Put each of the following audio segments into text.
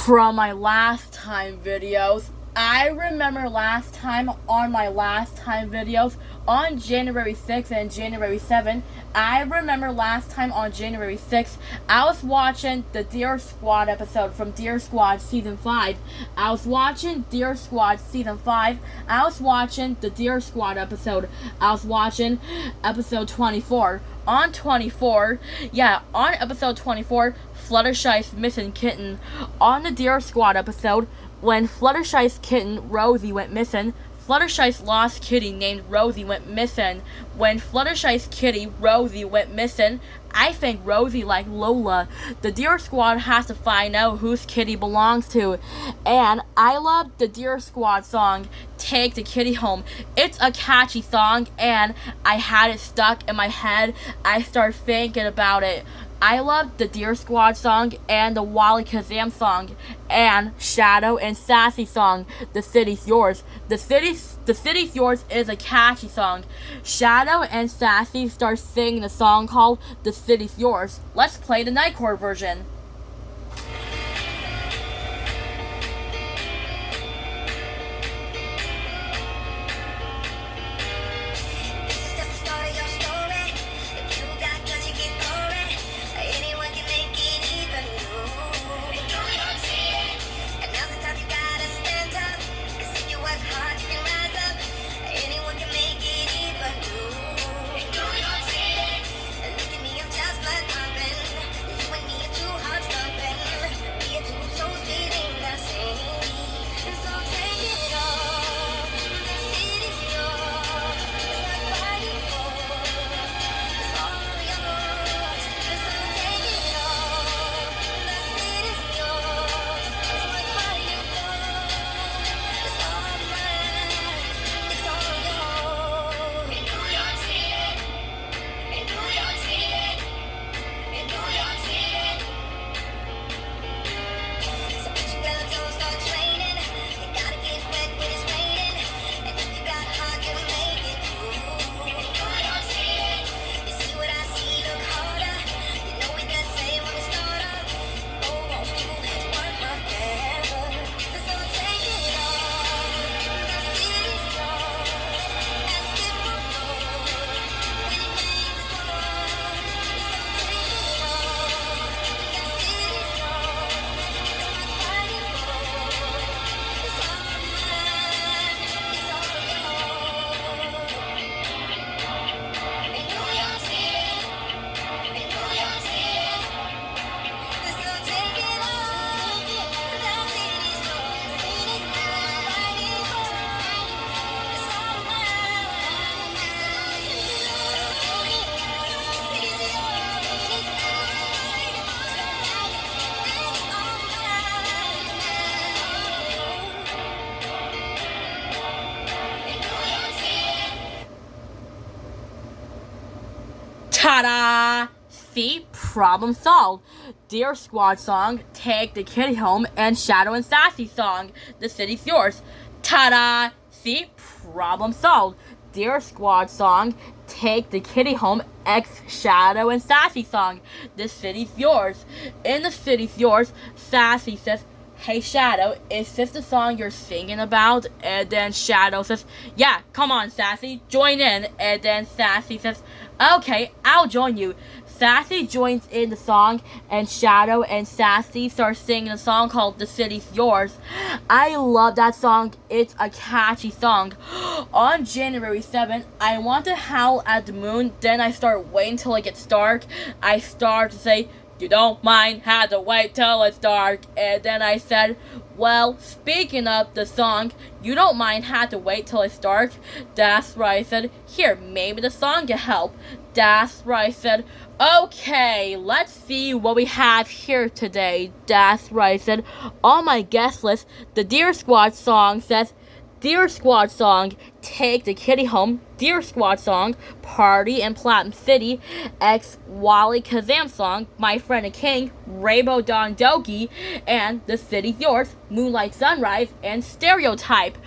from my last time videos. I remember last time on my last time videos on January 6th and January 7th. I remember last time on January 6th, I was watching the Deer Squad episode from Deer Squad Season 5. I was watching Deer Squad Season 5. I was watching the Deer Squad episode. I was watching episode 24. On episode 24, Fluttershy's missing kitten. On the Deer Squad episode, when Fluttershy's kitten, Rosie, went missing, Fluttershy's lost kitty named Rosie went missing. When Fluttershy's kitty, Rosie, went missing, I think Rosie like Lola. The Deer Squad has to find out whose kitty belongs to. And I love the Deer Squad song, Take the Kitty Home. It's a catchy song, and I had it stuck in my head. I started thinking about it. I love the Deer Squad song and the Wally Kazam song and Shadow and Sassy song, The City's Yours. The City's Yours is a catchy song. Shadow and Sassy start singing a song called The City's Yours. Let's play the Nightcore version. Ta-da! See? Problem solved. Deer Squad song, Take the Kitty Home, and Shadow and Sassy song, The City's Yours. Ta-da! See? Problem solved. Deer Squad song, Take the Kitty Home, X Shadow and Sassy song, The City's Yours. In The City's Yours, Sassy says, "Hey Shadow, is this the song you're singing about?" And then Shadow says, "Yeah, come on Sassy, join in." And then Sassy says, "Okay, I'll join you." Sassy joins in the song, and Shadow and Sassy start singing a song called The City's Yours. I love that song. It's a catchy song. On January 7th, I want to howl at the moon, then I start waiting till it gets dark. I start to say, "You don't mind, had to wait till it's dark." And then I said, well, speaking of the song, "You don't mind, had to wait till it's dark." That's right, I said, "Here, maybe the song can help." That's right, I said, "Okay, let's see what we have here today." That's right, I said, on my guest list, the Deer Squad song says, "Deer Squad song, Take the Kitty Home, Deer Squad song, Party in Platinum City, X Wally Kazam song, My Friend a King, Rainbow Dawn Doki, and The City's Yours, Moonlight Sunrise, and Stereotype.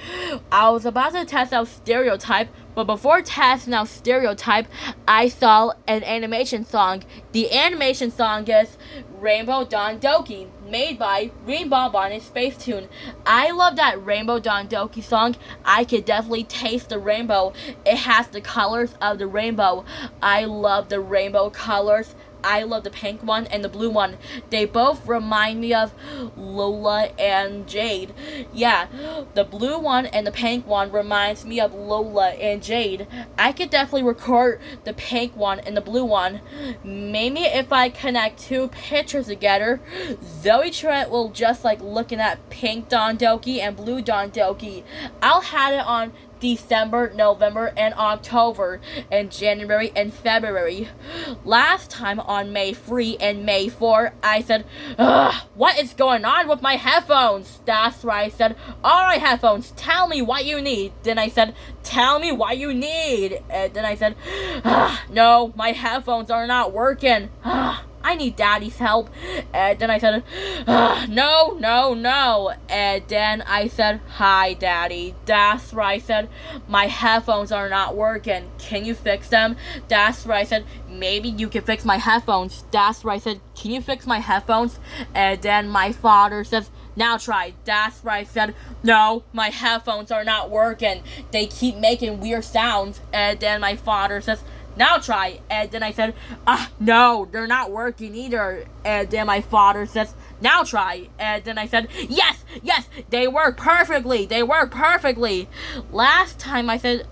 I was about to test out Stereotype, but before testing out Stereotype, I saw an animation song. The animation song is Rainbow Dawn Doki, made by Green Bonbon and Space Tune. I love that Rainbow Dawn Doki song. I could definitely taste the rainbow. It has the colors of the rainbow. I love the rainbow colors. I love the pink one and the blue one. They both remind me of Lola and Jade. Yeah, the blue one and the pink one reminds me of Lola and Jade. I could definitely record the pink one and the blue one. Maybe if I connect two pictures together, Zoe Trent will just like looking at pink Dawn Doki and blue Dawn Doki. I'll have it on December, November, and October, and January and February. Last time on May 3 and May 4, I said, "Ugh, what is going on with my headphones?" That's right, I said, "Alright headphones, tell me what you need." Then I said, "Tell me what you need." And then I said, "No, my headphones are not working. I need daddy's help." And then I said, no. And then I said, "Hi, daddy." That's right, I said, "My headphones are not working. Can you fix them?" That's right, I said, "Maybe you can fix my headphones." That's right, I said, "Can you fix my headphones?" And then my father says, "Now try." That's right, I said, "No, my headphones are not working. They keep making weird sounds." And then my father says, "Now try." And then I said, "No, they're not working either." And then my father says, "Now try." And then I said, yes, they work perfectly. Last time I said,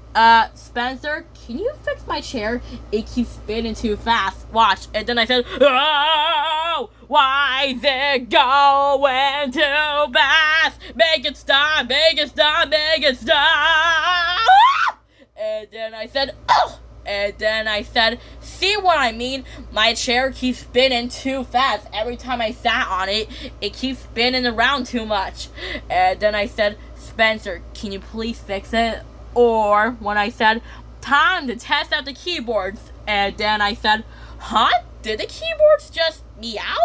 "Spencer, can you fix my chair? It keeps spinning too fast. Watch." And then I said, "Oh, why is it going too fast? Make it stop. And then I said, "Oh." And then I said, "See what I mean? My chair keeps spinning too fast. Every time I sat on it, it keeps spinning around too much." And then I said, "Spencer, can you please fix it?" Or when I said, "Time to test out the keyboards." And then I said, "Huh? Did the keyboards just meow?"